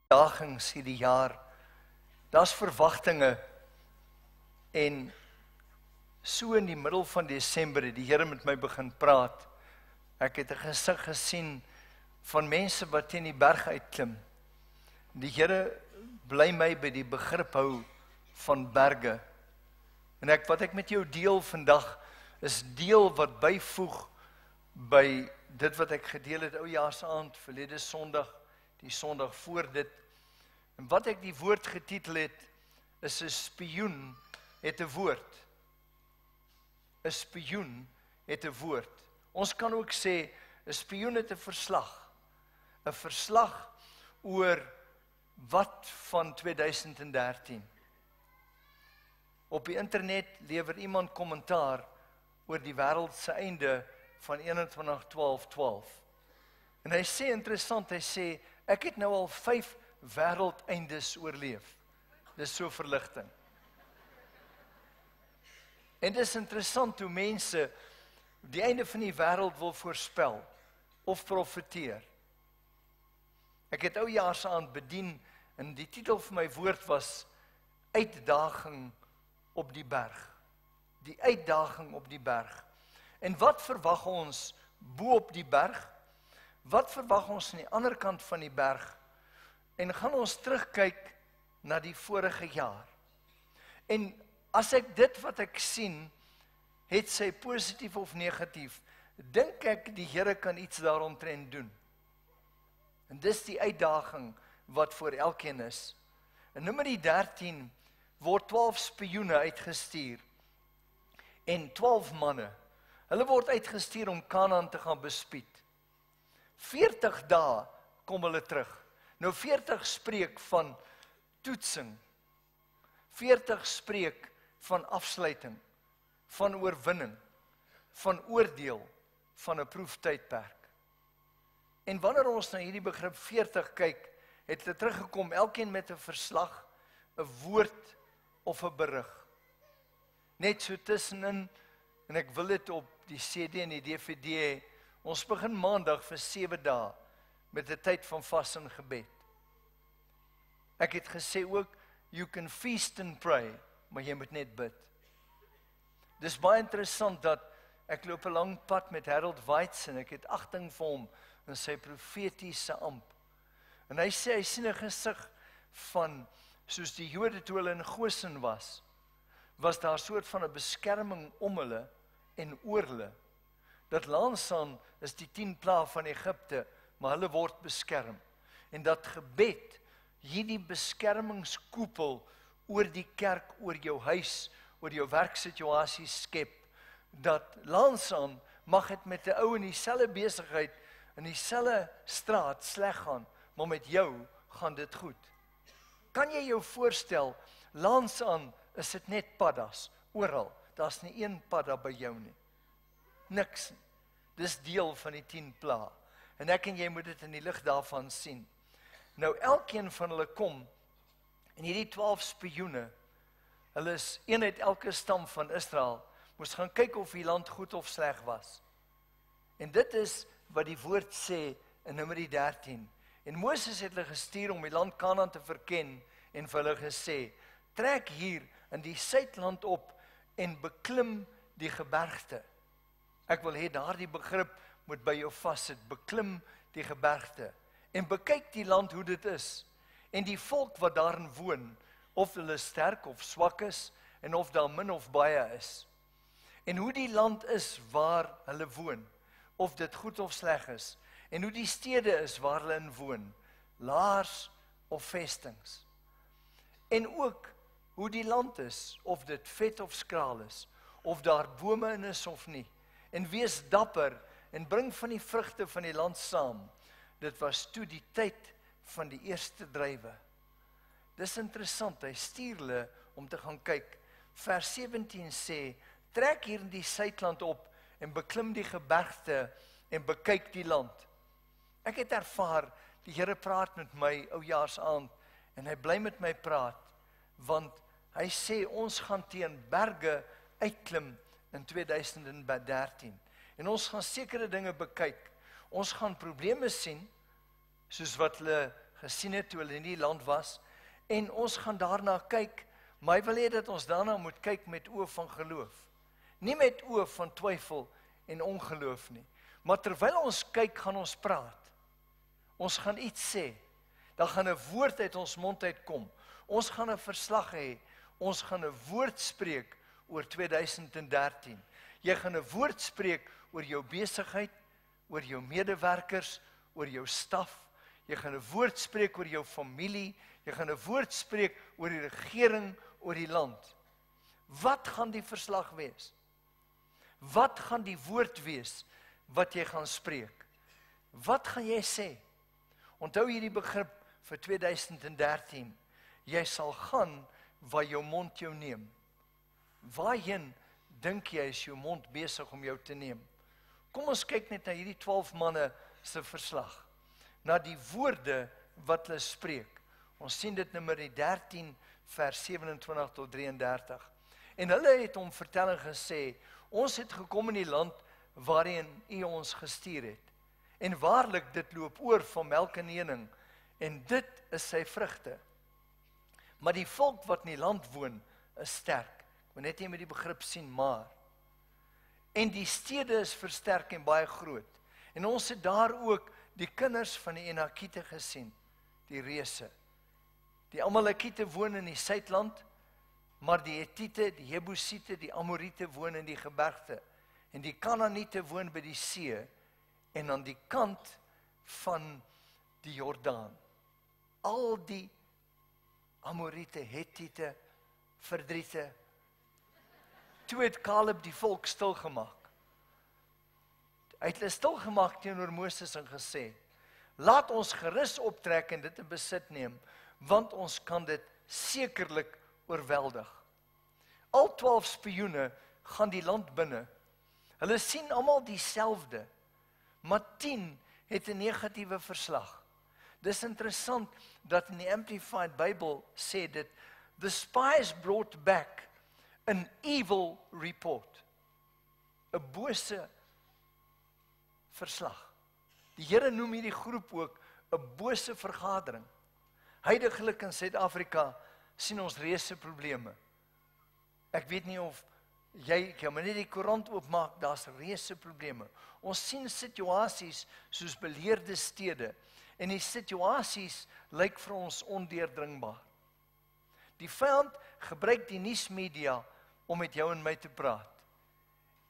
uitdagings hierdie jaar. Daar's verwagtinge en so in die middel van Desember het die Here met my begin praat. Ek het 'n gesig gesien van mense wat teen die berg uitklim. Die Here bly my by die begrip hou van berge. En wat ek met jou deel vandag is deel wat byvoeg by dit wat ek gedeel het oujaarsaand, verlede Sondag, die Sondag voor dit. En wat ek die woord getitel het, is 'n spioen het 'n woord. 'n Spioen het 'n woord. Ons kan ook sê, 'n spioen het 'n verslag. 'n Verslag oor wat van 2013. Op die internet lewer iemand kommentaar oor die wêreld se einde van 21/12/12. En hy sê interessant, hy sê, ek het nou al 5 wêreldeindes oorleef. Dis so verligting. En dis interessant hoe mense die einde van die wêreld wil voorspel of profeteer. Ek het oujaarsaand bedien en die titel van my woord was Uitdaging op die berg. Die uitdaging op die berg. En wat verwag ons bo op die berg? Wat verwag ons aan die ander kant van die berg? En gaan ons terugkyk na die vorige jaar. En as ek dit wat ek sien, het sy positief of negatief, dink ek die Here kan iets daaromtrent doen. En dis die uitdaging wat voor elkeen is. In Numeri 13 word 12 spioene uitgestuur en 12 manne. Hulle word uitgestuur om Kanaan te gaan bespied. 40 dae kom hulle terug. Nou 40 spreek van toetsing. 40 spreek van afsluiting, van oorwinning, van oordeel, van 'n proeftydperk. En wanneer ons na hierdie begrip 40 kyk, het hulle teruggekom, elkeen met 'n verslag, 'n woord of 'n berig. Net so tussenin, en ek wil dit op die CD en die DVD hê, ons begin maandag vir 7 dae met 'n tyd van vas en gebed. Ek het gesê ook, you can feast and pray, maar jy moet net bid. Dis baie interessant dat ek loop 'n lang pad met Harold Weitz en ek het agting vir hom in sy profetiese amp. En hy sê, hy sien 'n gesig van, soos die Jode toe hulle in Goshen was daar 'n soort van 'n beskerming om hulle en oor hulle. Dat langsaan is die 10 plaae van Egipte, maar hulle word beskerm. En dat gebed, hierdie beskermingskoepel oor die kerk, oor jou huis, oor jou werksituasie skep, dat langsaan mag het met 'n ou in dieselfde besigheid, in dieselfde straat sleg gaan, maar met jou gaan dit goed. Kan jy jou voorstel, langsaan is dit net paddas, oral, daar's nie een padda by jou nie. Niks nie. Dis deel van die 10 plaae. En ek en jy moet dit in die lig daarvan sien. Nou elkeen van hulle kom, en hierdie 12 spioene, hulle is een uit elke stam van Israel, moes gaan kyk of die land goed of sleg was. En dit is wat die woord sê in Numeri 13. En Moses het hulle gestuur om die land Kanaan te verken en vir hulle gesê, trek hier in die suidland op en beklim die gebergte. Ek wil hê daardie begrip moet by jou vassit, beklim die gebergte en bekyk die land hoe dit is en die volk wat daarin woon, of hulle sterk of swak is en of daar min of baie is. En hoe die land is waar hulle woon, of dit goed of sleg is, en hoe die stede is waar hulle in woon, laars of vestings. En ook hoe die land is, of dit vet of skraal is, of daar bome in is of nie. En wees dapper en bring van die vrugte van die land saam. Dit was toe die tyd van die eerste druiwe. Dis interessant, hy stuur hulle om te gaan kyk. Vers 17 sê, trek hier in die suidland op en beklim die gebergte en bekyk die land. Ek het ervaar, die Here praat met my oujaarsaand en hy bly met my praat, want hy sê ons gaan teen berge uitklim in 2013. En ons gaan sekere dinge bekyk. Ons gaan probleme sien, soos wat hulle gesien het toe hulle in die land was, en ons gaan daarna kyk, maar hy wil hê dat ons daarna moet kyk met oë van geloof. Nie met oë van twyfel en ongeloof nie. Maar terwyl ons kyk, gaan ons praat. Ons gaan iets sê. Daar gaan 'n woord uit ons mond uitkom. Ons gaan 'n verslag hê. Ons gaan 'n woord spreek oor 2013. Jy gaan 'n woord spreek oor jou besigheid, oor jou medewerkers, oor jou staf. Jy gaan 'n woord spreek oor jou familie. Jy gaan 'n woord spreek oor die regering, oor die land. Wat gaan die verslag wees? Wat gaan die woord wees wat jy gaan spreek? Wat gaan jy sê? Onthou hierdie begrip vir 2013. Jy sal gaan waar jou mond jou neem. Waarheen dink jy is jou mond besig om jou te neem? Kom ons kyk net na hierdie 12 manne se verslag. Na die woorde wat hulle spreek. Ons sien dit Numeri 13 vers 27 tot 33. En hulle het hom vertel en gesê, ons het gekom in die land waarin U ons gestuur het. En waarlik dit loop oor van melk en honing, en dit is sy vrugte. Maar die volk wat in die land woon, is sterk. Ek wil net nie met die begrip sien, maar. En die stede is versterk en baie groot. En ons het daar ook die kinders van die Enakiete gesien, die reëse. Die Amalekiete woon in die suidland, maar die Hetiete, die Jebusiete, die Amoriete woon in die gebergte. En die Kanaaniete woon by die see, en aan die kant van die Jordaan. Al die Amoriete, Hetiete, verdriete. Toe het Caleb die volk stilgemaak. Hy het hulle stilgemaak teenoor Moses en gesê, laat ons gerus optrek en dit in besit neem, want ons kan dit sekerlik oorweldig. Al 12 spioene gaan die land binne. Hulle sien almal dieselfde, maar 10 het 'n negatiewe verslag. Dis interessant dat in die Amplified Bible sê dit, the spies brought back an evil report. 'n Bose verslag. Die Here noem hierdie groep ook 'n bose vergadering. Huidiglik in Suid-Afrika sien ons reuse probleme. Ek weet nie of jy kan maar net die koerant oopmaak, daar's reuse probleme. Ons sien situasies soos beleerde stede, en die situasies lyk vir ons ondeurdringbaar. Die vyand gebruik die nuusmedia om met jou en my te praat.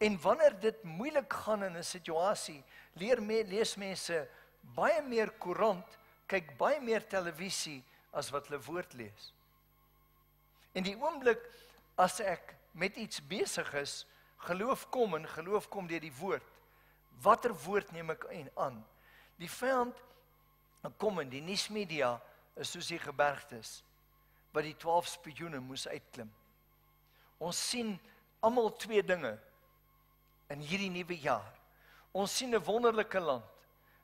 En wanneer dit moeilik gaan in 'n situasie, lees mense baie meer koerant, kyk baie meer televisie as wat hulle woord lees. En die oomblik as ek met iets besig is, geloof kom en geloof kom deur die woord. Watter woord neem ek aan? Die vyand kom in die nuusmedia is soos die gebergtes wat die 12 spioene moes uitklim. Ons sien almal twee dinge in hierdie nuwe jaar. Ons sien 'n wonderlike land,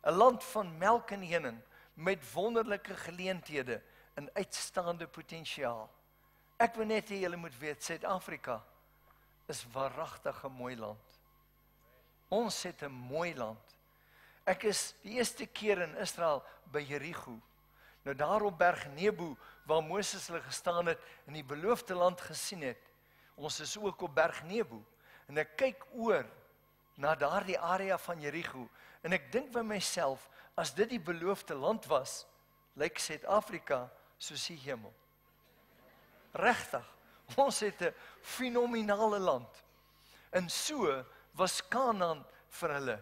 'n land van melk en honing met wonderlike geleenthede en uitstaande potensiaal. Ek wil net hê julle moet weet, Suid-Afrika is waaragtig 'n mooi land. Ons het 'n mooi land. Ek is die eerste keer in Israel by Jerigo. Nou daar op Berg Nebo, waar Moses hulle gestaan het en die beloofde land gesien het. Ons is ook op Berg Nebo. En ek kyk oor na daardie area van Jerigo. En ek dink by myself, as dit die beloofde land was, lyk Suid-Afrika soos die hemel. Regtig, ons het 'n fenominale land. En so was Kanaan vir hulle.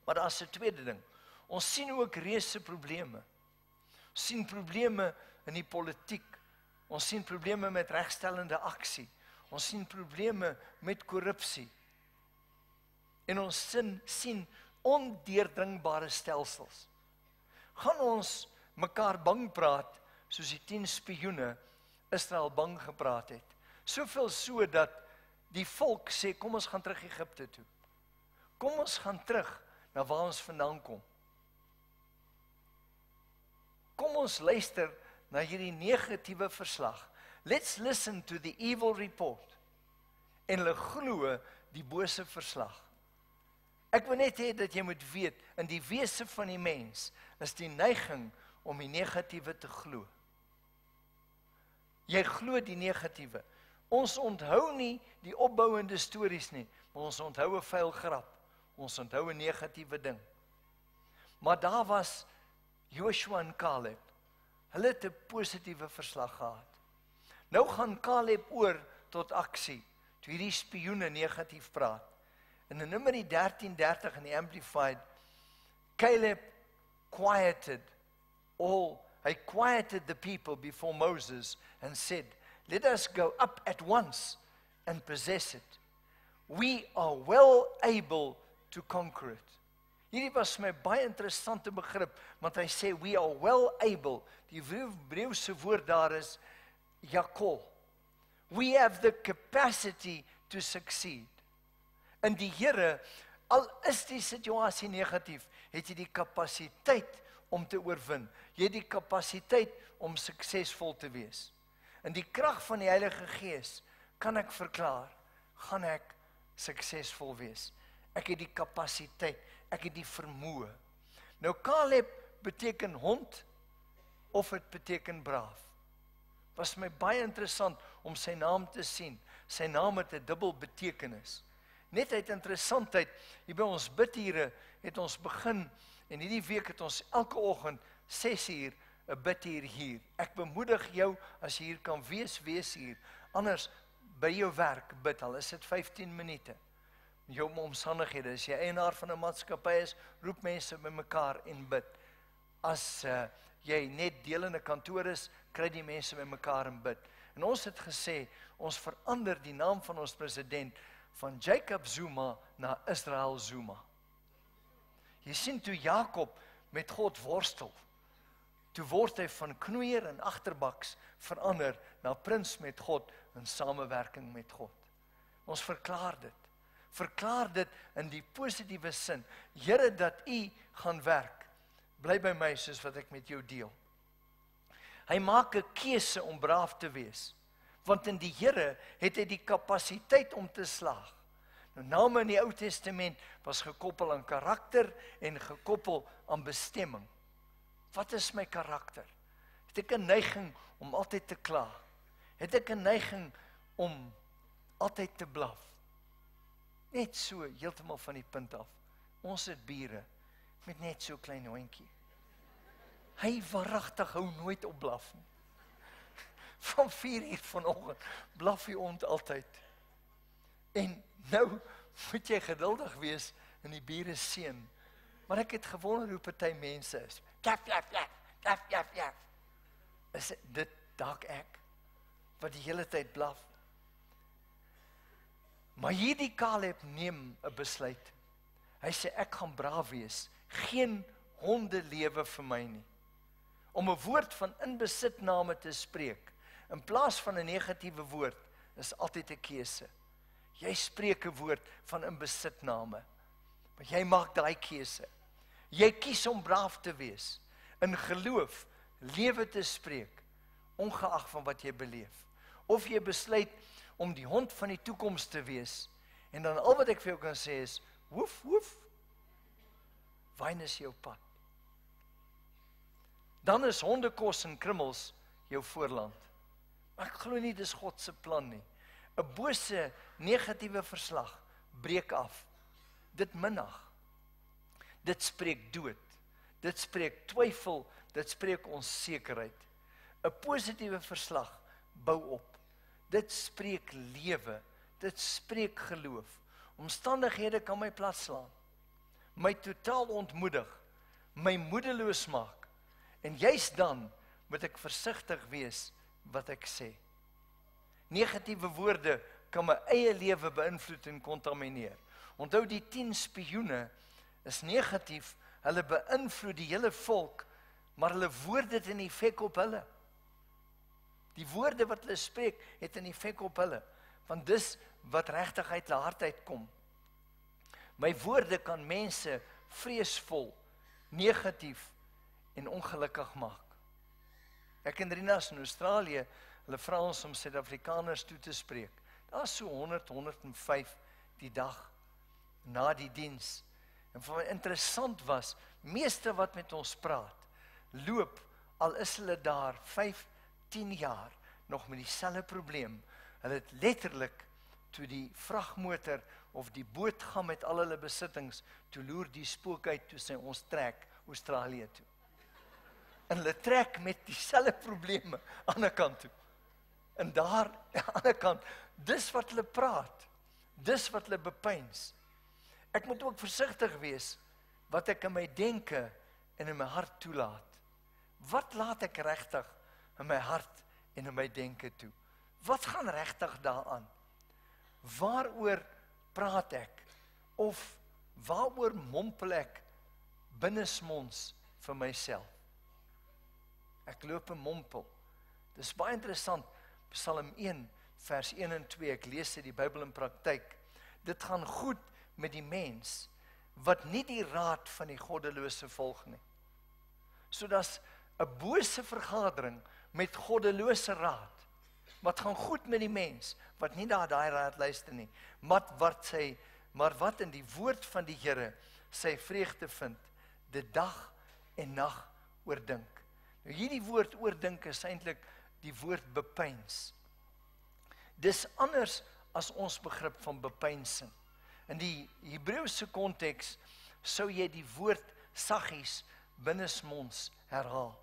Maar daar's 'n tweede ding. Ons sien ook reuse probleme. Ons sien probleme in die politiek. Ons sien probleme met regstellende aksie. Ons sien probleme met korrupsie. En ons sien ondeurdringbare stelsels. Gaan ons mekaar bang praat, soos die 10 spioene Israel bang gepraat het. Soveel so dat die volk sê, kom ons gaan terug Egipte toe. Kom ons gaan terug na waar ons vandaan kom. Kom ons luister na hierdie negatiewe verslag. Let's listen to the evil report. En hulle glo die bose verslag. Ek wil net hê dat jy moet weet, in die wese van die mens is die neiging om die negatiewe te glo. Jy glo die negatiewe. Ons onthou nie die opbouende stories nie, maar ons onthou 'n vuil grap. Ons onthou 'n negatiewe ding. Maar daar was Joshua en Caleb. Hulle het 'n positiewe verslag gehad. Nou gaan Caleb oor tot aksie, toe hierdie spioene negatief praat. In Numeri 13:30 in die Amplified, Caleb quieted the people before Moses and said, "Let us go up at once and possess it. We are well able to conquer it." Hierdie was my baie interessante begrip, want hy sê, we are well able. Die Hebreëse woord daar is, yakol. We have the capacity to succeed. In die Here, al is die situasie negatief, het jy die kapasiteit om te oorwin. Jy het die kapasiteit om suksesvol te wees. In die krag van die Heilige Gees, kan ek verklaar, gaan ek suksesvol wees. Ek het die kapasiteit, ek het die vermoë. Nou Caleb beteken hond, of het beteken braaf. Was my baie interessant om sy naam te sien. Sy naam het 'n dubbel betekenis. Net uit interessantheid, hier by ons bidure het ons begin, en hierdie week het ons elke oggend 6 uur 'n biduur hier. Ek bemoedig jou, as jy hier kan wees hier. Anders, by jou werk bid, al is dit 15 minute. Jou omstandighede, as jy eienaar van 'n maatskappy is, roep mense bymekaar en bid. As jy net deel in 'n kantoor is, kry die mense bymekaar en bid. En ons het gesê, ons verander die naam van ons president van Jacob Zuma na Israel Zuma. Jy sien toe Jakob met God worstel, toe word hy van knoeier en agterbaks verander na prins met God in samewerking met God. Ons verklaar dit in die positiewe sin. Here, dat U gaan werk, bly by my soos wat ek met jou deel. Hy maak 'n keuse om braaf te wees, want in die Here het hy die kapasiteit om te slaag. Nou, name in die Ou Testament was gekoppel aan karakter en gekoppel aan bestemming. Wat is my karakter? Het ek 'n neiging om altyd te kla? Het ek 'n neiging om altyd te blaf? Net so, heeltemal van die punt af. Ons het bure met net so klein hondjie. Hy waaragtig hou nooit op blaf nie. Van 4 uur vanoggend blaf die hond altyd. En nou moet jy geduldig wees in die bure seën. Maar ek het gewonder hoe party mense is. Jaf. Is dit dalk ek wat die hele tyd blaf? Maar hierdie Caleb neem 'n besluit. Hy sê, ek gaan braaf wees. Geen honde lewe vir my nie. Om 'n woord van inbesitname te spreek, in plaas van 'n negatiewe woord, is altyd 'n keuse. Jy spreek 'n woord van inbesitname, maar jy maak daai keuse. Jy kies om braaf te wees, in geloof, lewe te spreek, ongeag van wat jy beleef. Of jy besluit om die hond van die toekoms te wees, en dan al wat ek vir jou kan sê is, woef, woef, wyn is jou pad. Dan is hondekos en krummels jou voorland. Maar ek glo nie dis God se plan nie. 'n Bose, negatiewe verslag breek af. Dit minag. Dit spreek dood. Dit spreek twyfel, dit spreek onsekerheid. 'n Positiewe verslag bou op. Dit spreek lewe, dit spreek geloof. Omstandighede kan my plat slaan, my totaal ontmoedig, my moedeloos maak. En juist dan moet ek versigtig wees wat ek sê. Negatiewe woorde kan my eie lewe beïnvloed en kontamineer. Onthou, die 10 spioene is negatief, hulle beïnvloed die hele volk, maar hulle woorde het 'n effek op hulle. Die woorde wat hulle spreek, het 'n effek op hulle, want dis wat regtig uit hulle hart uitkom. My woorde kan mense vreesvol, negatief en ongelukkig maak. Ek en Rinas in Australië, hulle vra ons om Suid-Afrikaners toe te spreek. Daar is so 105 die dag na die diens. En vir my interessant was, meeste wat met ons praat, loop al is hulle daar 5, 10 jaar nog met dieselfde probleem. Hulle het letterlik, toe die vragmotor of die boot gaan met al hulle besittings, toe loer die spook uit, toe sê ons trek Australië toe. En hulle trek met dieselfde probleme aan die kant toe. En daar, aan die ander kant, dis wat hulle praat, dis wat hulle bepeins. Ek moet ook versigtig wees, wat ek in my denke en in my hart toelaat. Wat laat ek regtig in my hart en in my denke toe? Wat gaan regtig daaraan? Waaroor praat ek? Of waaroor mompel ek binnensmonds vir myself? Ek loop en mompel. Dis baie interessant, Psalm 1, vers 1 en 2, ek lees die Bybel in praktyk. Dit gaan goed met die mens, wat nie die raad van die goddelose volg nie. So dat's 'n bose vergadering met goddelose raad. Wat gaan goed met die mens, wat nie daai raad luister nie, maar wat in die woord van die Here sy vreugde vind, die dag en nag oordink. Nou hierdie woord oordink is eintlik die woord bepeins. Dis anders as ons begrip van bepeinsing. In die Hebreëse konteks sou jy die woord saggies binnensmonds herhaal.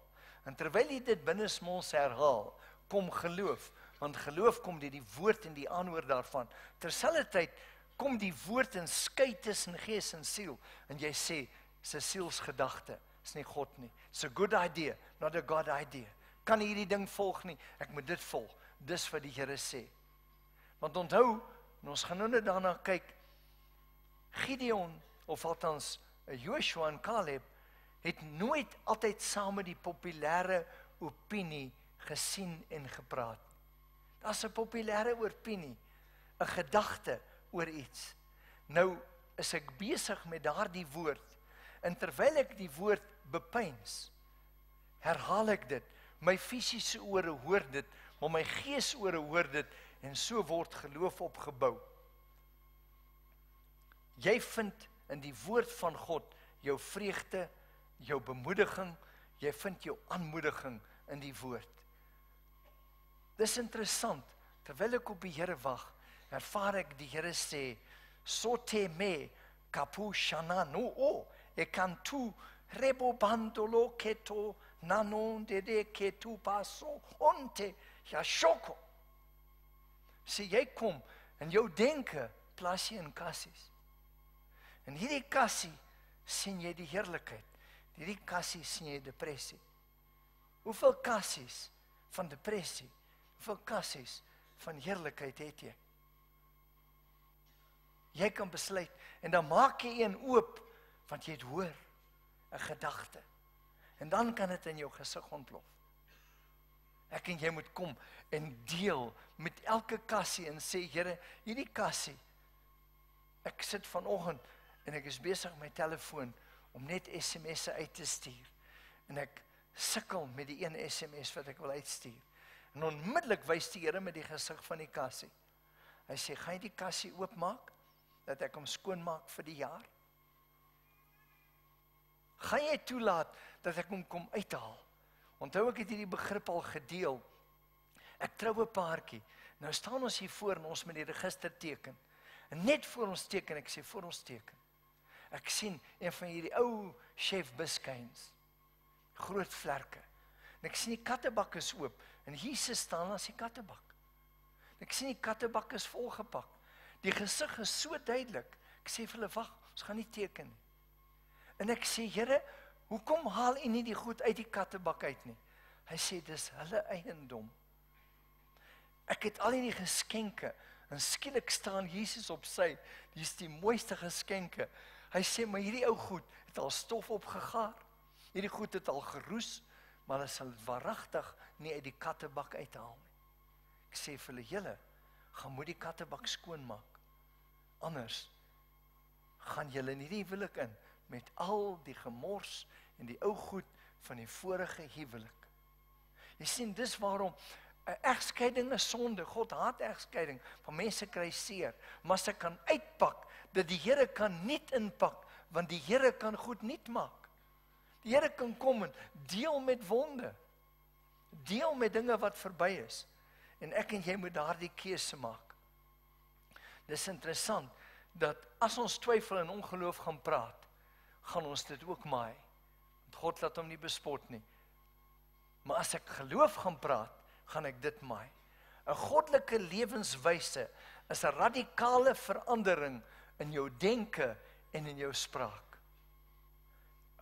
En terwyl jy dit binnensmonds herhaal, kom geloof, want geloof kom deur die woord en die aanhoor daarvan. Terselfdertyd kom die woord en skei tussen gees en siel, en jy sê, se sielsgedagte is nie God nie. It's a good idea, not a God idea. Kan hierdie ding volg nie, ek moet dit volg. Dis wat die Here sê. Want onthou, en ons gaan nou net daarna kyk, Gideon, of althans Joshua en Caleb, het nooit altyd saam met die populêre opinie gesien en gepraat. Daar's 'n populêre opinie, 'n gedagte oor iets. Nou is ek besig met daardie woord, en terwyl ek die woord bepeins, herhaal ek dit. My fisiese ore hoor dit, maar my geesore hoor dit, en so word geloof opgebou. Jy vind in die woord van God jou vreugde, jou bemoediging, jy vind jou aanmoediging in die woord. Dis interessant, terwyl ek op die Here wag, ervaar ek die Here sê, sote me kapu shana no o, ekantu rebo bandolo keto nanon dede ketu paso onte yashoko. Sê jy kom, en jou denke plaas jy in kassies. En hierdie kassie sien jy die heerlikheid. Hierdie kassie sien jy depressie. Hoeveel kassies van depressie, hoeveel kassies van heerlikheid het jy? Jy kan besluit, en dan maak jy een oop, want jy het hoor, 'n gedagte. En dan kan dit in jou gesig ontplof. Ek en jy moet kom en deel met elke kassie en sê, Here, hierdie kassie, ek sit vanoggend en ek is besig met my telefoon om net SMS'e uit te stuur. En ek sukkel met die een SMS wat ek wil uitstuur. En onmiddellik wys die Here met die gesig van die kassie. Hy sê, gaan jy die kassie oopmaak, dat ek hom skoonmaak vir die jaar? Gaan jy toelaat dat ek hom kom uithaal? Onthou ek het hierdie begrip al gedeel. Ek trou 'n paartjie. Nou staan ons hier voor en ons met die register teken. En net voor ons teken, ek sê voor ons teken, ek sien een van hierdie ou chef biscuits, groot vlerke. En ek sien die kattebak is oop. En Jesus staan as die kattebak. Ek sien die kattebak is volgepak. Die gesig is so duidelik. Ek sê vir hulle, wag, ons gaan nie teken nie. En ek sê, Here, hoekom haal U nie die goed uit die kattebak uit nie? Hy sê, dis hulle eiendom. Ek het al hierdie geskenke, en skielik staan Jesus op sy, dis die mooiste geskenke. Hy sê, maar hierdie ou goed het al stof opgegaar, hierdie goed het al geroes, maar hulle sal waaragtig nie uit die kattebak uithaal nie. Ek sê vir hulle, julle, gaan moet die kattebak skoonmaak. Anders gaan julle nie die huwelik in met al die gemors en die ou goed van die vorige huwelik. Jy sien, dis waarom 'n egskeiding is sonde. God haat egskeiding, want mense kry seer. Maar sy kan uitpak, dat die Here kan nuut inpak, want die Here kan goed nuut maak. Die Here kan kom en deel met wonde. Deel met dinge wat verby is. En ek en jy moet daardie keuse maak. Dis interessant, dat as ons twyfel en ongeloof gaan praat, gaan ons dit ook maai. Want God laat hom nie bespot nie. Maar as ek geloof gaan praat, gaan ek dit maai. 'n Goddelike lewenswyse is 'n radikale verandering in jou denke en in jou spraak.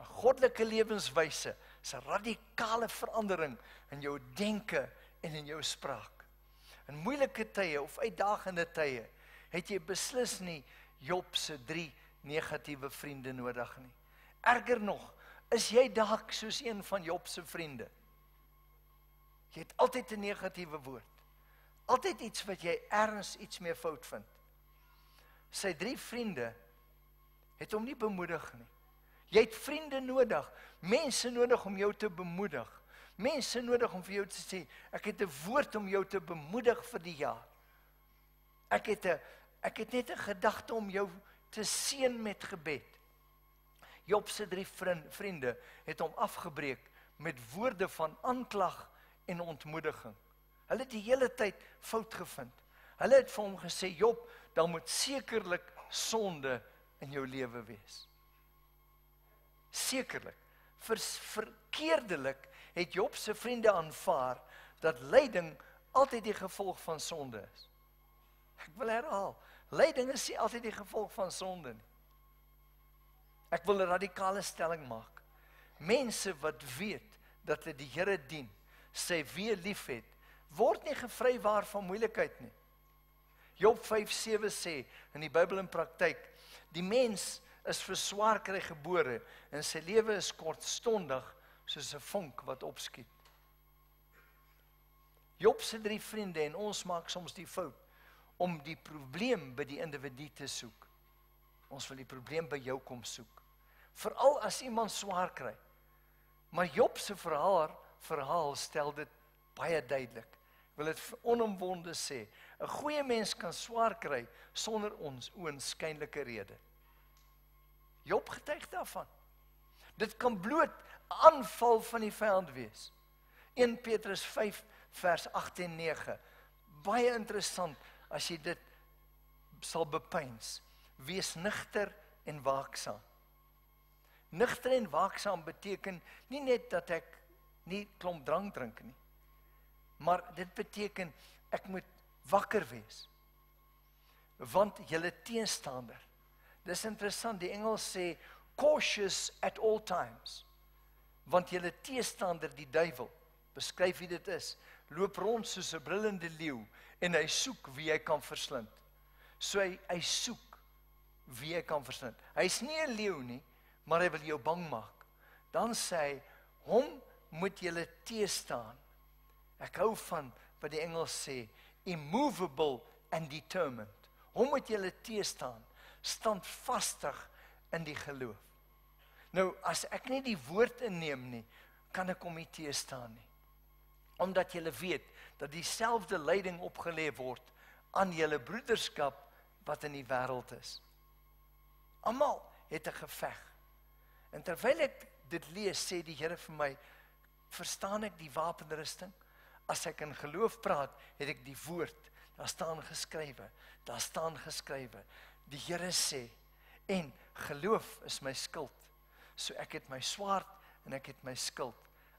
'n Goddelike lewenswyse is 'n radikale verandering in jou denke en in jou spraak. In moeilike tye of uitdagende tye het jy beslis nie Job se 3 negatiewe vriende nodig nie. Erger nog, is jy dalk soos een van Job se vriende. Jy het altyd 'n negatiewe woord. Altyd iets wat jy ergens iets mee fout vind. Sy 3 vriende het hom nie bemoedig nie. Jy het vriende nodig, mense nodig om jou te bemoedig. Mense nodig om vir jou te sê, ek het 'n woord om jou te bemoedig vir die jaar. Ek het net 'n gedagte om jou te seën met gebed. Job se 3 vriende het hom afgebreek met woorde van aanklag en ontmoediging. Hulle het die hele tyd fout gevind. Hulle het vir hom gesê, Job, daar moet sekerlik sonde in jou lewe wees. Sekerlik. Verkeerdelik het Job se vriende aanvaar dat lyding altyd die gevolg van sonde is. Ek wil herhaal, lyding is nie altyd die gevolg van sonde nie. Ek wil 'n radikale stelling maak. Mense wat weet dat hulle die Here dien, sy weer lief het, word nie gevrywaar van moeilikheid nie. Job 5:7 sê, in die Bybel in praktyk, die mens is vir swaar kry gebore, en sy lewe is kortstondig, soos 'n vonk wat opskiet. Job se 3 vriende, en ons maak soms die fout, om die probleem by die individu te soek. Ons wil die probleem by jou kom soek. Veral as iemand swaar kry. Maar Job se verhaal stel dit baie duidelik. Ek wil dit onomwonde sê, 'n goeie mens kan swaar kry sonder ons oënskynlike rede. Job getuig daarvan. Dit kan bloot 'n aanval van die vyand wees. 1 Petrus 5 vers 8 en 9. Baie interessant as jy dit sal bepeins. Wees nigter en waaksaam. Nigter en waaksaam beteken nie net dat ek nie klomp drank drink nie. Maar dit beteken ek moet wakker wees. Want julle teenstander. Dis interessant, die Engels sê cautious at all times. Want julle teestander, die duiwel, beskryf wie dit is, loop rond soos 'n brullende leeu en hy soek wie hy kan verslind. So hy soek wie hy kan verslind. Hy's nie 'n leeu nie, maar hy wil jou bang maak. Dan sê hy, hom moet julle teestaan. Ek hou van wat die Engels sê, immovable and determined. Hom moet julle teestaan, standvastig in die geloof. Nou, as ek nie die woord inneem nie, kan ek hom nie teestaan nie. Omdat julle weet, dat dieselfde lyding opgelê word aan julle broederskap wat in die wêreld is. Almal het 'n geveg. En terwyl ek dit lees, sê die Here vir my, verstaan ek die wapenrusting? As ek in geloof praat, het ek die woord, daar staan geskrywe. Die Here sê, en geloof is my skild. So ek het my swaard en ek het my skild.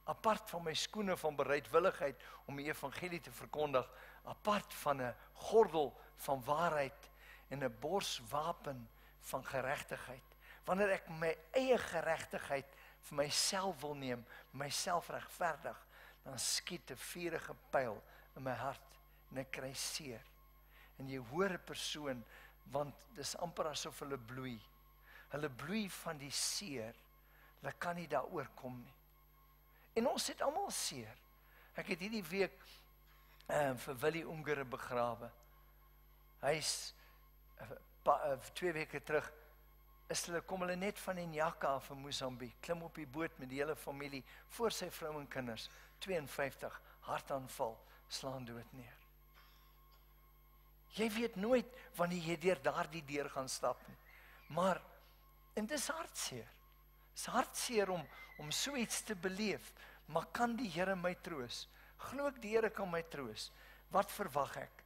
Apart van my skoene van bereidwilligheid om die evangelie te verkondig, apart van 'n gordel van waarheid en 'n borswapen van geregtigheid. Wanneer ek my eie geregtigheid vir myself wil neem, myself regverdig, dan skiet 'n vuurige pyl in my hart en ek kry seer. En jy hoor 'n persoon, want dis amper asof hulle bloei. Hulle bloei van die seer. Hulle kan nie daaroor kom nie. En ons het almal seer. Ek het hierdie week vir Willie Ongere begrawe. Hy's 2 weke terug, kom hulle net van Enyaka af in Mosambiek, klim op die boot met die hele familie, voor sy vrou en kinders, 52, hartaanval, slaan dood neer. Jy weet nooit wanneer jy deur daardie deur gaan stap nie. Maar, en dis hartseer. Dis hartseer om so iets te beleef, maar kan die Here my troos? Glo ek die Here kan my troos. Wat verwag ek?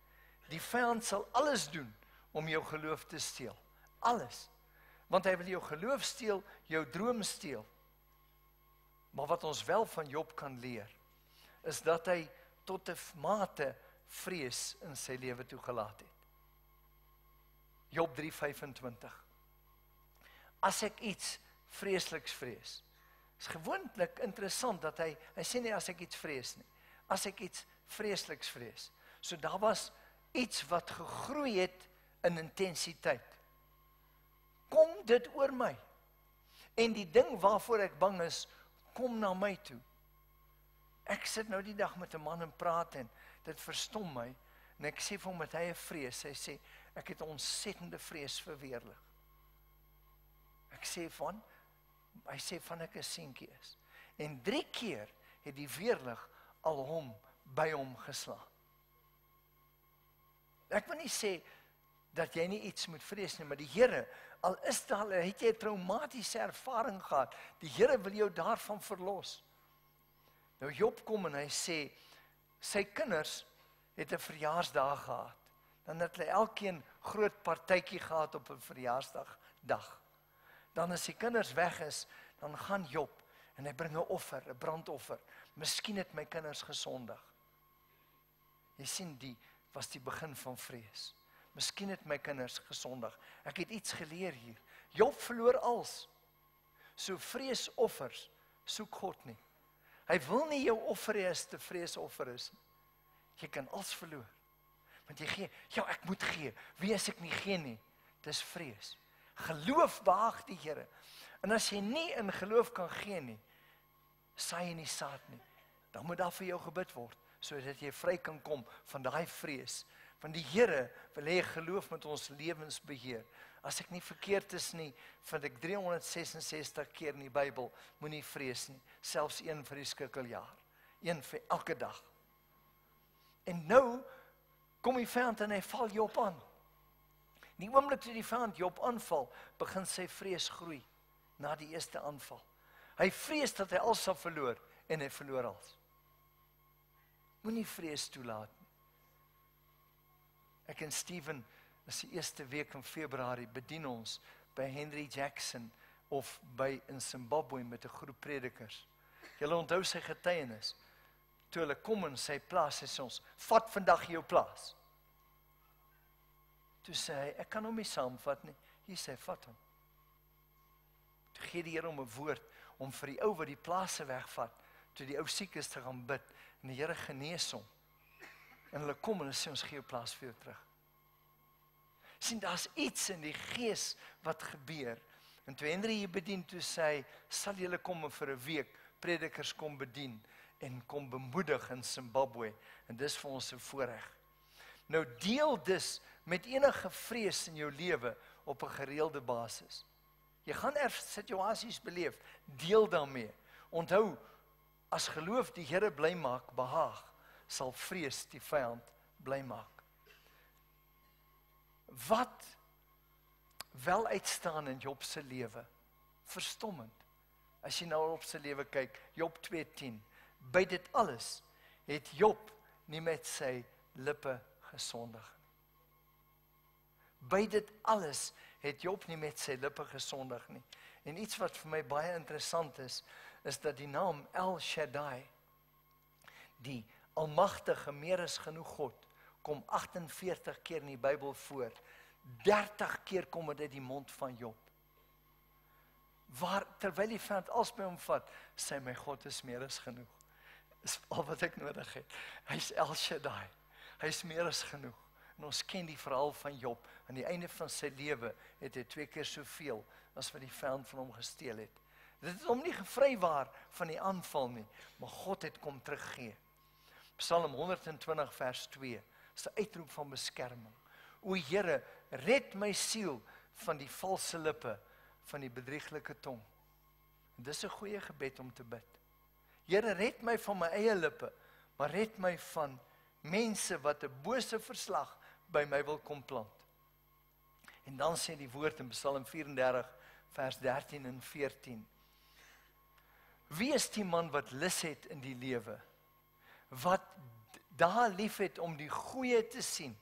Die vyand sal alles doen om jou geloof te steel. Alles. Want hy wil jou geloof steel, jou droom steel. Maar wat ons wel van Job kan leer, is dat hy tot 'n mate vrees in sy lewe toegelaat het. Job 3:25. As ek iets vreesliks vrees. Is gewoonlik interessant dat hy sê nie as ek iets vrees nie. As ek iets vreesliks vrees. So daar was iets wat gegroei het in intensiteit. Kom dit oor my. En die ding waarvoor ek bang is, kom na my toe. Ek sit nou die dag met 'n man en praat en dit verstom my. En ek sê vir hom dat hy 'n vrees. Hy sê, ek het 'n ontsettende vrees vir weerlig. Ek sê hy sê van ek 'n seentjie is. En 3 keer het die weerlig al by hom geslaan. Ek wil nie sê dat jy nie iets moet vrees nie, maar die Here, al is daar, het jy 'n traumatiese ervaring gehad, die Here wil jou daarvan verlos. Nou Job kom en hy sê, sy kinders het 'n verjaarsdag gehad. Dan het hulle elkeen groot partytjie gehad op 'n verjaarsdagdag. Dan as die kinders weg is, dan gaan Job en hy bring 'n offer, 'n brandoffer. Miskien het my kinders gesondig. Jy sien, was die begin van vrees. Miskien het my kinders gesondig. Ek het iets geleer hier. Job verloor alles. So vreesoffers soek God nie. Hy wil nie jou offer hê as te vreesoffer is. Jy kan alles verloor. Want jy gee, ek moet gee. Wie as ek nie gee nie? Dis vrees. Geloof behaag die Here. En as jy nie in geloof kan gee nie, saai jy nie saad nie. Dan moet daar vir jou gebid word, sodat jy vry kan kom van daai vrees. Want die Here wil hê geloof met ons lewens beheer. As ek nie verkeerd is nie, vind ek 366 keer in die Bybel, moenie vrees nie. Selfs een vir die skikkeljaar. Een vir elke dag. En nou kom die vyand en hy val Job aan. Die oomblik toe die vyand Job aanval, begin sy vrees groei na die eerste aanval. Hy vrees dat hy alles sal verloor en hy verloor alles. Moenie vrees toelaat nie. Ek en Steven, is die eerste week in Februarie, bedien ons by Henry Jackson of in Zimbabwe met 'n groep predikers. Julle onthou sy getuienis. Toe hulle kom in sy plaas, sê ons, vat vandag jou plaas. Toe sê hy, ek kan hom nie saamvat nie. Hier sê, vat hom. Toe gee die Here hom 'n woord, om vir die ou wat die plase wegvat, toe die ou siek is te gaan bid, en die Here genees hom. En hulle kom en hulle sê, ons gee jou plaas vir jou terug. Sien, daar's iets in die gees wat gebeur. En toe Henry hier bedien, toe sê hy, sal julle kom vir 'n week, predikers kom bedien, en kom bemoedig in Zimbabwe, en dis vir ons 'n voorreg. Nou deel dis met enige vrees in jou lewe op 'n gereelde basis. Jy gaan situasies beleef, deel daarmee. Onthou, as geloof die Here bly maak, behaag, sal vrees die vyand bly maak. Wat wel uitstaan in Job se lewe, verstommend. As jy nou op sy lewe kyk, Job 2:10, by dit alles het Job nie met sy lippe gesondig nie. By dit alles het Job nie met sy lippe gesondig nie. En iets wat vir my baie interessant is dat die naam El Shaddai, die almagtige, meer as genoeg God, kom 48 keer in die Bybel voor. 30 keer kom dit uit die mond van Job. Terwyl die vyand alles by hom vat, sê my God is meer as genoeg. Dis al wat ek nodig het. Hy's El Shaddai. Hy's meer as genoeg. En ons ken die verhaal van Job. Aan die einde van sy lewe het hy 2 keer soveel as wat die vyand van hom gesteel het. Dit het hom nie gevrywaar van die aanval nie, maar God het kom teruggee. Psalm 120 vers 2 is 'n uitroep van beskerming. O Here, red my siel van die valse lippe, van die bedrieglike tong. En dis 'n goeie gebed om te bid. Here, red my van my eie lippe, maar red my van mense wat 'n bose verslag by my wil kom plant. En dan sê die woord in Psalm 34 vers 13 en 14. Wie is die man wat lus het in die lewe? wat daar lief het om die goeie te sien.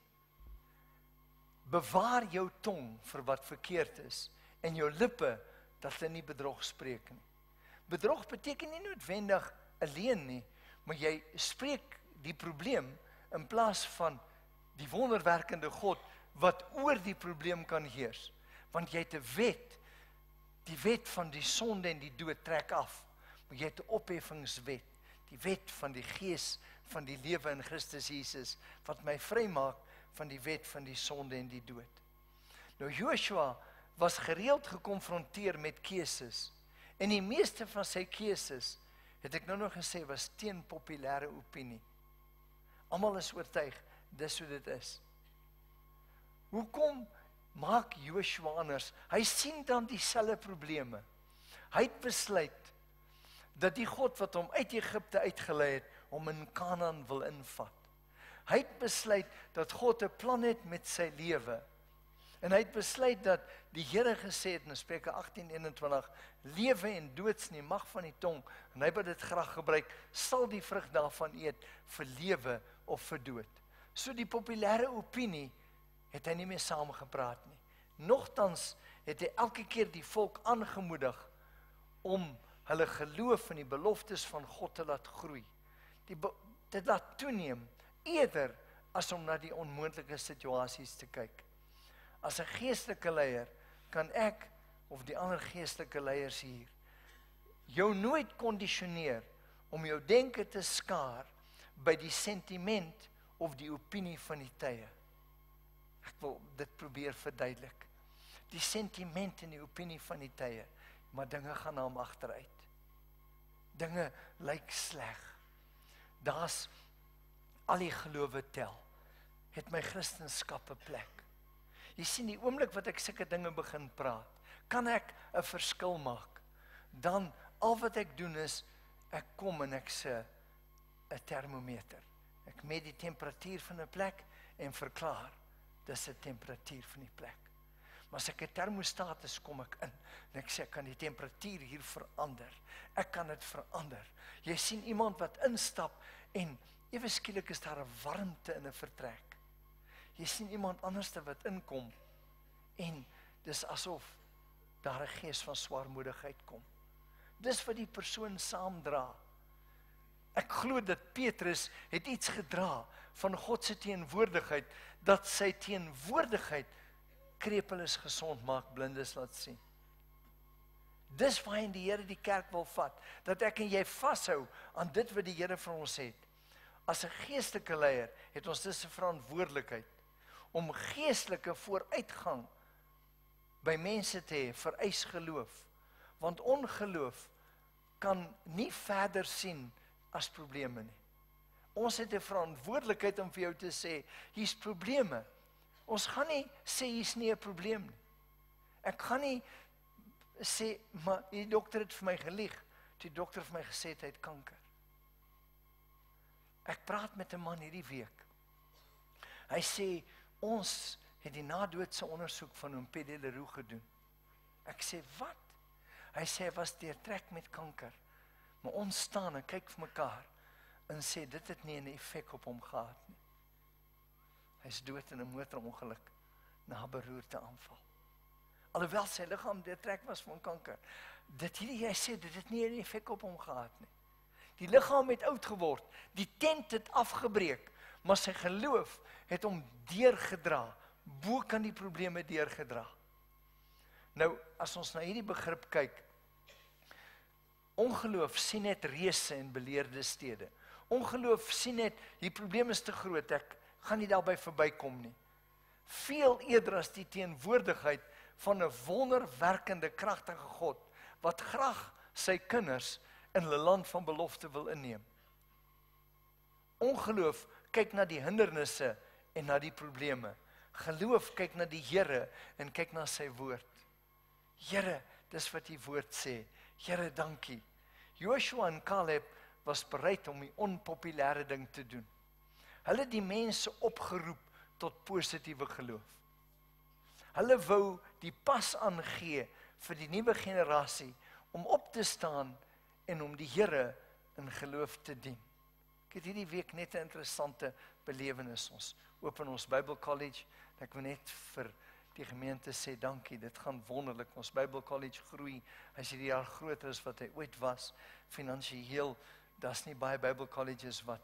Bewaar jou tong vir wat verkeerd is en jou lippe dat hulle nie bedrog spreek nie. Bedrog beteken nie noodwendig alleen nie, maar jy spreek die probleem in plaas van die wonderwerkende God wat oor die probleem kan heers. Want jy het 'n wet, die wet van die sonde en die dood trek af, maar jy het 'n opheffingswet, die wet van die gees van die lewe in Christus Jesus, wat my vrymaak van die wet van die sonde en die dood. Nou Joshua was gereeld gekonfronteer met keuses, en die meeste van sy keuses, het ek nou nog gesê, was teen populêre opinie. Almal is oortuig, dis hoe dit is. Hoekom maak Joshua anders? Hy sien dan dieselfde probleme. Hy het besluit dat die God wat hom uit Egipte uitgelei het, hom in Kanaan wil invat. Hy het besluit dat God 'n plan het met sy lewe. En hy het besluit dat die Here gesê het in Spreuke 18:21, lewe en doods in die mag van die tong, en hy wat dit graag gebruik, sal die vrug daarvan eet, vir lewe of vir dood. So die populêre opinie het hy nie meer saamgepraat nie. Nogtans het hy elke keer die volk aangemoedig om hulle geloof in die beloftes van God te laat groei. Dit laat toeneem, eerder as om na die onmoontlike situasies te kyk. As 'n geestelike leier kan ek, of die ander geestelike leiers hier, jou nooit kondisioneer om jou denke te skaar by die sentiment of die opinie van die tye. Ek wil dit probeer verduidelik. Die sentiment en die opinie van die tye, maar dinge gaan na hom agteruit. Dinge lyk sleg. Daar's al die gelowe tel. Het my Christenskap 'n plek. Jy sien, die oomblik wat ek sulke dinge begin praat, kan ek 'n verskil maak. Dan, al wat ek doen is, ek kom en ek sê 'n termometer. Ek meet die temperatuur van 'n plek en verklaar, dis 'n temperatuur van die plek. Maar as ek 'n termostaat is, kom ek in en ek sê, ek kan die temperatuur hier verander. Ek kan dit verander. Jy sien iemand wat instap en ewe skielik is daar 'n warmte in 'n vertrek. Jy sien iemand anderste wat inkom en dis asof daar 'n gees van swaarmoedigheid kom. Dis wat die persoon saamdra. Ek glo dat Petrus het iets gedra van God se teenwoordigheid, dat sy teenwoordigheid krepeles gesond maak, blindes laat sien. Dis waarheen die Here die kerk wil vat, dat ek en jy vashou aan dit wat die Here vir ons het. As 'n geestelike leier het ons dis 'n verantwoordelikheid om geestelike vooruitgang by mense te hê, vereis geloof. Want ongeloof kan nie verder sien as probleme nie. Ons het 'n verantwoordelikheid om vir jou te sê, hier's probleme. Ons gaan nie sê hier's nie 'n probleem nie. Ek gaan nie sê, maar die dokter het vir my gelieg. Die dokter het vir my gesê hy het kanker. Ek praat met 'n man hierdie week. Hy sê, ons het die nadoodse ondersoek van hom Pedro Leroux gedoen. Ek sê, wat? Hy sê, hy was deurtrek met kanker. Maar ons staan en kyk vir mekaar en sê, dit het nie 'n effek op hom gehad nie. Hy is dood in 'n motorongeluk na 'n beroerte aanval. Alhoewel sy liggaam deurtrek was van kanker. Hy sê, dit het nie 'n effek op hom gehad nie. Die liggaam het oud geword, die tent het afgebreek, maar sy geloof het hom deurgedra, bo kan die probleme deurgedra. Nou, as ons na hierdie begrip kyk, ongeloof sien net reëse en beleerde stede. Ongeloof sien net, die probleem is te groot, ek gaan nie daarby verbykom nie. Veel eerder as die teenwoordigheid van 'n wonderwerkende, kragtige God, wat graag sy kinders in hulle land van belofte wil inneem. Ongeloof kyk na die hindernisse en na die probleme. Geloof kyk na die Here en kyk na sy woord. Here, dis wat die woord sê. Here, dankie. Joshua en Caleb was bereid om die onpopulêre ding te doen. Hulle het die mense opgeroep tot positiewe geloof. Hulle wou die pas aangee vir die nuwe generasie om op te staan en om die Here in geloof te dien. Ek Ek het hierdie week net 'n interessante belewenis. Ons open ons Bible College. Ek wil net vir die gemeente sê dankie. Dit gaan wonderlik. Ons Bible College groei. Hy's hierdie jaar groter as wat hy ooit was. Finansiëel, daar's nie baie Bible Colleges wat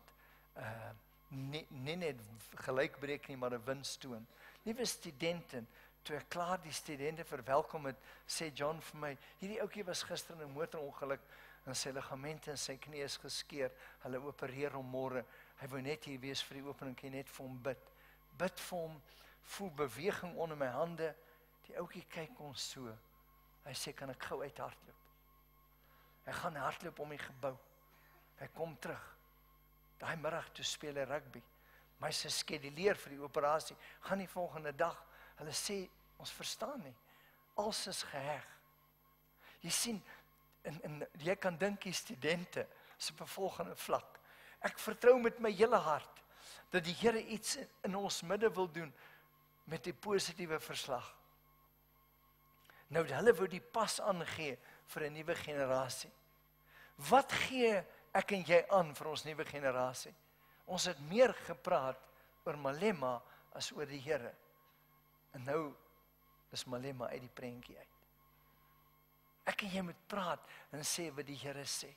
nie net gelykbreek nie, maar 'n wins toon. Liewe studente, toe ek klaar die studente verwelkom het, sê John vir my, hierdie ouetjie was gister in 'n motorongeluk en sy ligamente en sy knie is geskeur. Hulle opereer hom môre. Hy wou net hier wees vir die opening, kan jy net vir hom bid. Bid vir hom, voel beweging onder my hande. Die ouetjie kyk ons so. Hy sê, kan ek gou uit hardloop? Hy gaan hardloop om die gebou. Hy kom terug. Daai middag toe speel hy rugby. Maar hy se skeduleer vir die operasie gaan die volgende dag. Hulle sê, ons verstaan nie. Alles is geheg. Jy sien, en jy kan dink die studente is op 'n volgende vlak. Ek vertrou met my hele hart dat die Here iets in ons midde wil doen met die positiewe verslag. Nou, hulle wou die pas aangee vir 'n nuwe generasie. Wat gee ek en jy aan vir ons nuwe generasie? Ons het meer gepraat oor Malema as oor die Here. En nou is Malema uit die prentjie uit. Ek en jy moet praat en sê wat die Here sê.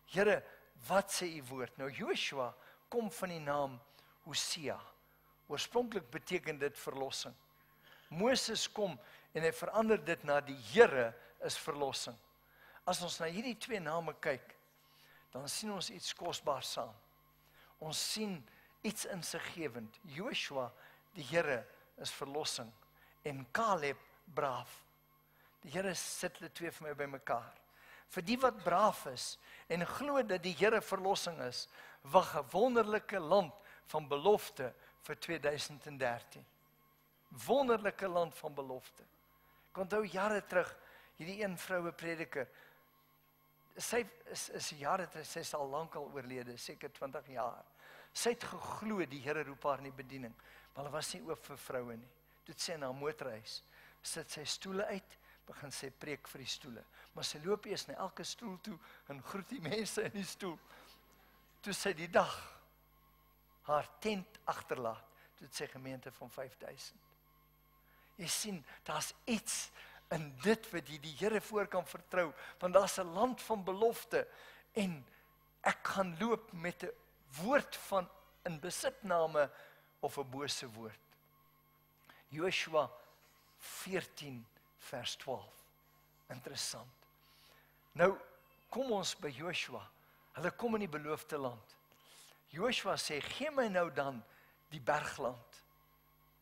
Here, wat sê u woord? Nou Joshua kom van die naam Hosea. Oorspronklik beteken dit verlossing. Moses kom en hy verander dit na die Here is verlossing. As ons na hierdie twee name kyk, dan sien ons iets kosbaars saam. Ons sien iets insiggewend. Joshua, die Here is verlossing. En Caleb, braaf. Die Here sit hulle twee vir my bymekaar. Vir die wat braaf is en glo dat die Here verlossing is, wag 'n wonderlike land van belofte vir 2013. Wonderlike land van belofte. Ek onthou jare terug, hierdie een vroue prediker, sy is jare terug, sy is al lankal oorlede, seker 20 jaar. Sy het geglo die Here roep haar in die bediening, maar hulle was nie oop vir vroue nie. Toe sê sy na 'n motorhuis, sit sy stoele uit, begin sy preek vir die stoele. Maar sy loop eers na elke stoel toe en groet die mense in die stoel. Toe sy die dag haar tent agterlaat, toe sy gemeente van 5000. Jy sien, daar's iets in dit wat jy die Here voor kan vertrou, want daar's 'n land van belofte en ek gaan loop met 'n woord van 'n besitname of 'n bose woord. Joshua 14 vers 12. Interessant. Nou, kom ons by Joshua. Hulle kom in die beloofde land. Joshua sê, gee my nou dan die bergland.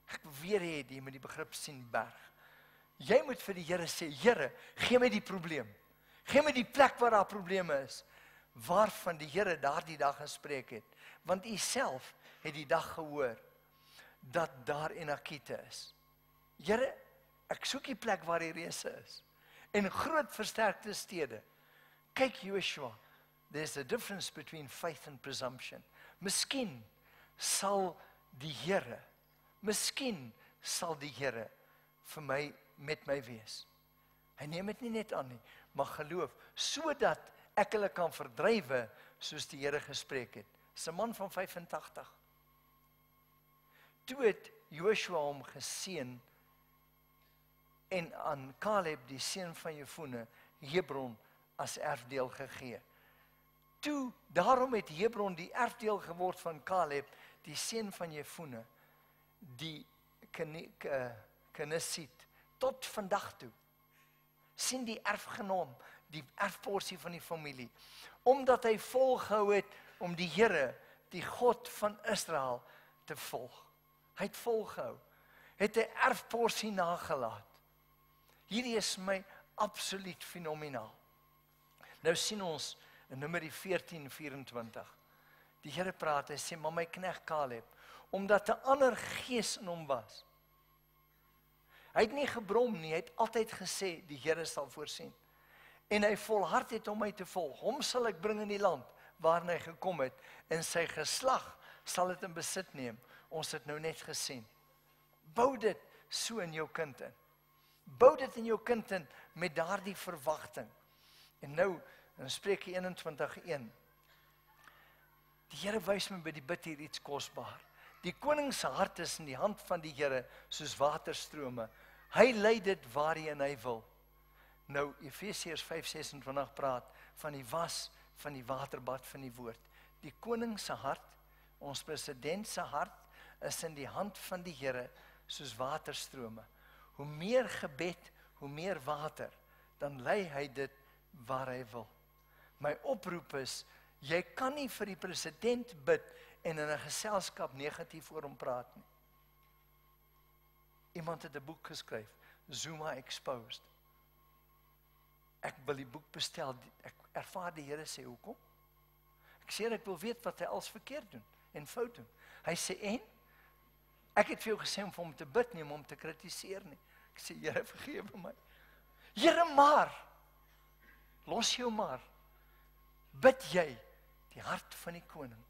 Ek weer hê jy moet die begrip sien berg. Jy moet vir die Here sê, Here, gee my die probleem. Gee my die plek waar daar probleme is. Waarvan die Here daardie dag gespreek het. Want u self het die dag gehoor dat daar Enakite is. Here, ek soek die plek waar die reëse is. En groot versterkte stede. Kyk Joshua, there's a difference between faith and presumption. Miskien sal die Here vir my, met my wees. Hy neem dit nie net aan nie, maar geloof, sodat ek hulle kan verdrywe, soos die Here gespreek het. Dis 'n man van 85. Toe het Joshua hom geseën en aan Caleb, die seun van Jefune, Hebron as erfdeel gegee. Toe, daarom het Hebron die erfdeel geword van Caleb, die seun van Jefune, die Kenesiet, tot vandag toe. Sien die erfgenaam, die erfporsie van die familie. Omdat hy volgehou het om die Here, die God van Israel, te volg. Hy het volgehou. Het 'n erfporsie nagelaat. Hierdie is my absoluut fenomenaal. Nou sien ons in Numeri 14:24. Die Here praat, hy sê, maar my knegt Caleb, omdat 'n ander gees in hom was. Hy het nie gebrom nie, hy het altyd gesê, die Here sal voorsien. En hy volhard het om my te volg. Hom sal ek bring in die land waarna hy gekom het, en sy geslag sal dit in besit neem. Ons het nou net gesien. Bou dit so in jou kind in. Bou dit in jou kind in met daardie verwagting. En nou, in Spreuke 21:1, Die Here wys my by die bid hier iets kosbaar. Die koning se hart is in die hand van die Here, soos waterstrome. Hy lei dit waarheen hy wil. Nou, Efesiërs 5:26 praat van die was, van die waterbad van die woord. Die koning se hart, ons president se hart, is in die hand van die Here, soos waterstrome. Hoe meer gebed, hoe meer water, dan lei hy dit waar hy wil. My oproep is, jy kan nie vir die president bid en in 'n geselskap negatief oor hom praat nie. Iemand het 'n boek geskryf, Zuma Exposed. Ek wil die boek bestel, ek ervaar die Here sê, hoekom? Ek sê, ek wil weet wat hy als verkeerd doen, en fout doen. Hy sê, en? Ek het vir jou gesê om vir hom te bid, nie om hom te kritiseer nie. Ek sê, Here, vergewe my. Here, maar, los jou maar. Bid jy, die hart van die koning,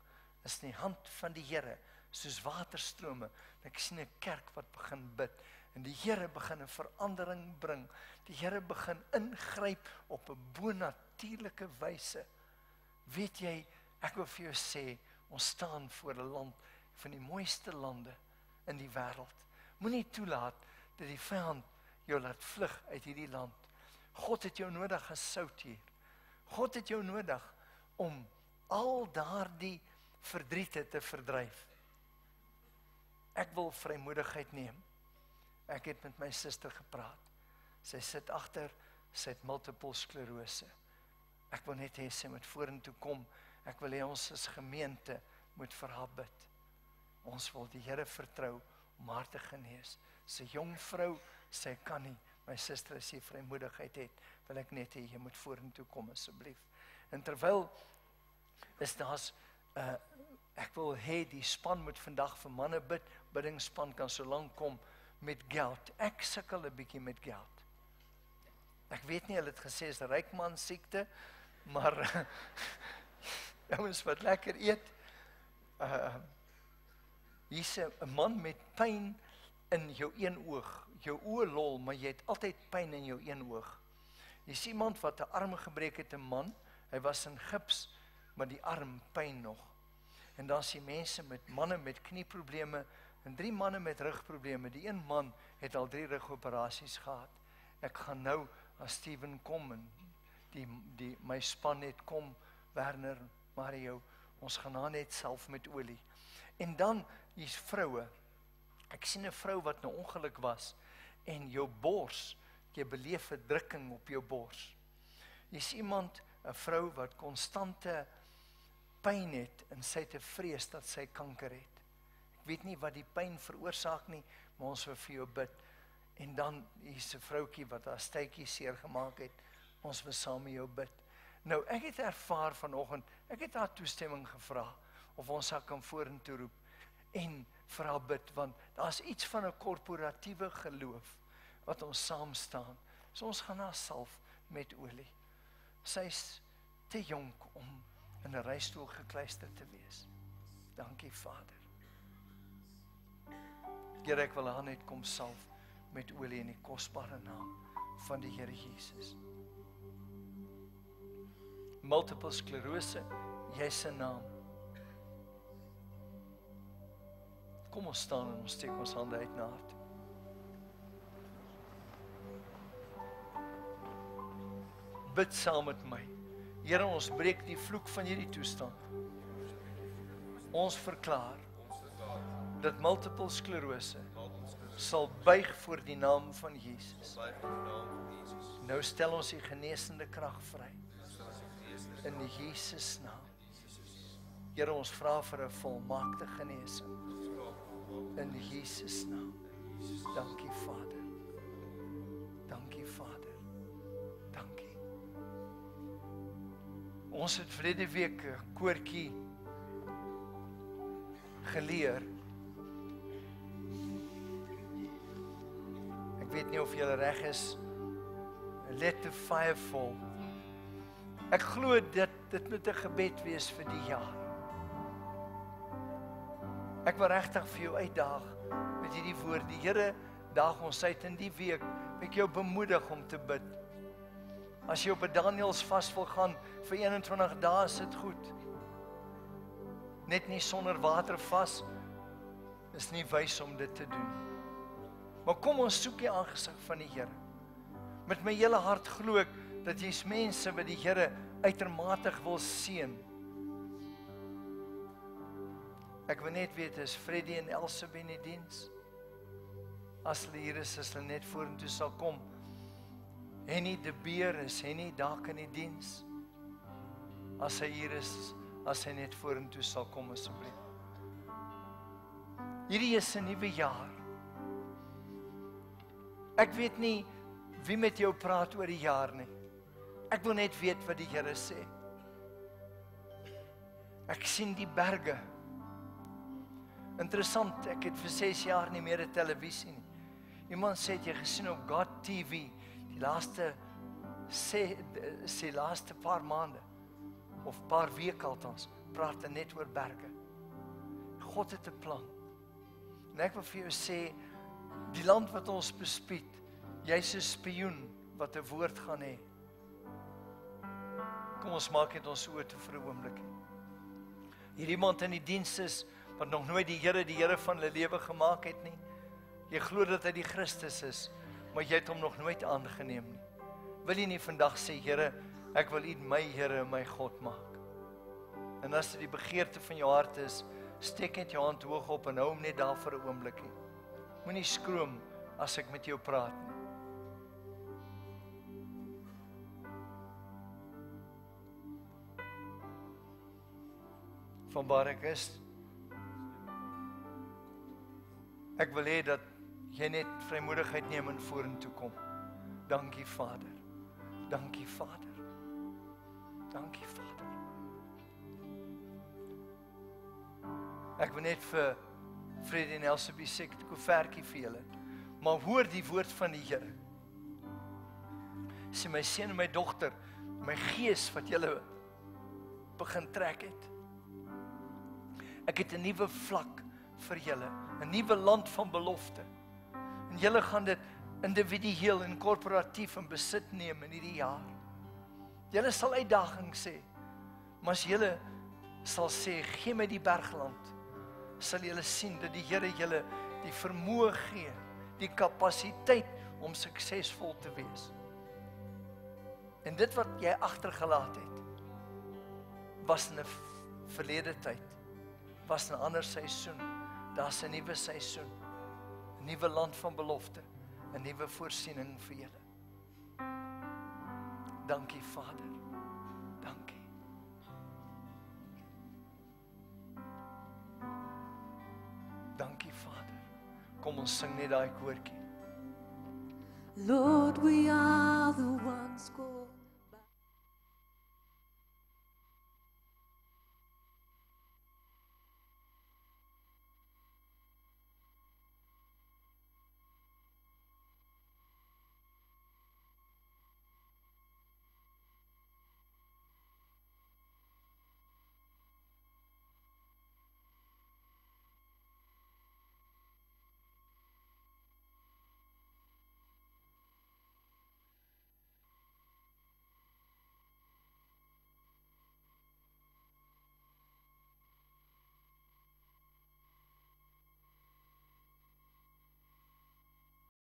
is in die hand van die Here, soos waterstrome. Ek sien 'n kerk wat begin bid, en die Here begin 'n verandering bring. Die Here begin ingryp op 'n bonatuurlike wyse. Weet jy, ek wil vir jou sê, ons staan voor 'n land van die mooiste lande in die wêreld. Moenie toelaat dat die vyand jou laat vlug uit hierdie land. God het jou nodig as sout hier. God het jou nodig om al daardie verdriete te verdryf. Ek wil vrymoedigheid neem. Ek het met my suster gepraat. Sy sit agter, sy het multiple sklerose. Ek wil net hê sy moet vorentoe kom. Ek wil hê ons as gemeente moet vir haar bid. Ons wil die Here vertrou om haar te genees. Sy jong vrou, sy kan nie. My suster, as jy vrymoedigheid het, wil ek net hê jy moet vorentoe kom asseblief. En terwyl is daar's ek wil hê die span moet vandag vir manne bid. Biddingsspan kan so lank kom met geld. Ek sukkel 'n bietjie met geld. Ek weet nie, hulle het gesê is 'n rykman siekte, maar ouens wat lekker eet. Hier's 'n man met pyn in jou een oog. Jou oë lol, maar jy het altyd pyn in jou een oog. Jy sien iemand wat 'n arm gebreek het, 'n man. Hy was in gips, maar die arm pyn nog. En dan sien mense met manne met knieprobleme en 3 manne met rugprobleme. Die een man het al 3 rugoperasies gehad. Ek gaan nou as Steven kom en my span net kom, Werner, Mario, ons gaan daar net self met olie. En dan hier's vroue. Ek sien 'n vrou wat nou ongeluk was en jou bors, jy beleef 'n drukking op jou bors. Jy's iemand, 'n vrou wat konstante pyn het en sy het 'n vrees dat sy kanker het. Ek weet nie wat die pyn veroorsaak nie, maar ons wil vir jou bid. En dan hier's 'n vroutjie wat haar stytjie seer gemaak het. Ons wil saam met jou bid. Nou, ek het ervaar vanoggend, ek het haar toestemming gevra of ons haar kan vorentoe roep en vir haar bid, want daar's iets van 'n korporatiewe geloof wat ons saam staan. So ons gaan haar salf met olie. Sy's te jonk om in 'n reistool gekluister te wees. Dankie, Vader. Here, ek wil haar net kom salf met olie in die kosbare naam van die Here Jesus. Multiple sklerose, jy se naam. Kom ons staan en ons steek ons hande uit na haar toe. Bid saam met my. Here, ons breek die vloek van hierdie toestand. Ons verklaar dat multiple sklerose sal buig voor die naam van Jesus. Nou stel ons die genesende krag vry. In die Jesus naam. Here, ons vra vir 'n volmaakte genesing. In die Jesus naam. Dankie, Vader. Dankie, Vader. Dankie. Ons het verlede week 'n koortjie geleer. Ek weet nie of julle reg is. Let the fire fall. Ek glo dit moet 'n gebed wees vir die jaar. Ek wil regtig vir jou uitdaag met hierdie woord. Die Here daag ons uit in die week. Ek jou bemoedig om te bid. As jy op 'n Daniels vas wil gaan vir 21 dae, is dit goed. net nie sonder water vas, is nie wys om dit te doen. Maar kom ons soek die aangesig van die Here. Met my hele hart glo ek, dat jy's mense wat die Here uitermatig wil seën. Ek wil net weet, is Freddie en Else in die diens? As hulle hier is hulle net vorentoe sal kom. Henny de Beer, is Henny dalk in die diens? As hy hier is, as hy net vorentoe sal kom asseblief. Hierdie is 'n nuwe jaar. Ek weet nie wie met jou praat oor die jaar nie. Ek wil net weet wat die Here sê. Ek sien die berge. Interessant, ek het vir 6 jaar nie meer 'n televisie nie. Iemand sê, het jy gesien op God TV, die laaste paar maande, of paar weke althans, praat hy net oor berge. God het 'n plan. En ek wil vir jou sê, die land wat ons bespied, jy's 'n spioen wat 'n woord gaan hê. Kom ons maak net ons oë toe vir 'n oomblik. Hier iemand in die diens is, wat nog nooit die Here van hulle lewe gemaak het nie. Jy glo dat hy die Christus is, maar jy het hom nog nooit aangeneem nie. Wil jy nie vandag sê, Here, ek wil U my Here en my God maak. En as dit die begeerte van jou hart is, steek net jou hand hoog op en hou hom net daar vir 'n oombliekie. Moenie skroom as ek met jou praat nie. Vanwaar ek is, ek wil hê dat jy net vrymoedigheid neem en vorentoe kom. Dankie Vader. Dankie Vader. Dankie Vader. Ek wil net vir Freddie en Elsabie sê, ek het 'n koevertjie vir julle. Maar hoor die woord van die Here. Sê my seun en my dogter, my gees wat julle begin trek het. Ek het 'n nuwe vlak vir julle, 'n nuwe land van belofte. En julle gaan dit individueel en korporatief in besit neem in hierdie jaar. Julle sal uitdagings sê, maar as julle sal sê, gee my die bergland, sal julle sien dat die Here julle die vermoë gee, die kapasiteit om suksesvol te wees. En dit wat jy agtergelaat het, was in 'n verlede tyd, was 'n ander seisoen. Daar's 'n nuwe seisoen, 'n nuwe land van belofte, 'n nuwe voorsiening vir julle. Dankie Vader. Dankie. Dankie Vader. Kom ons sing net daai koortjie. Lord, we are the ones called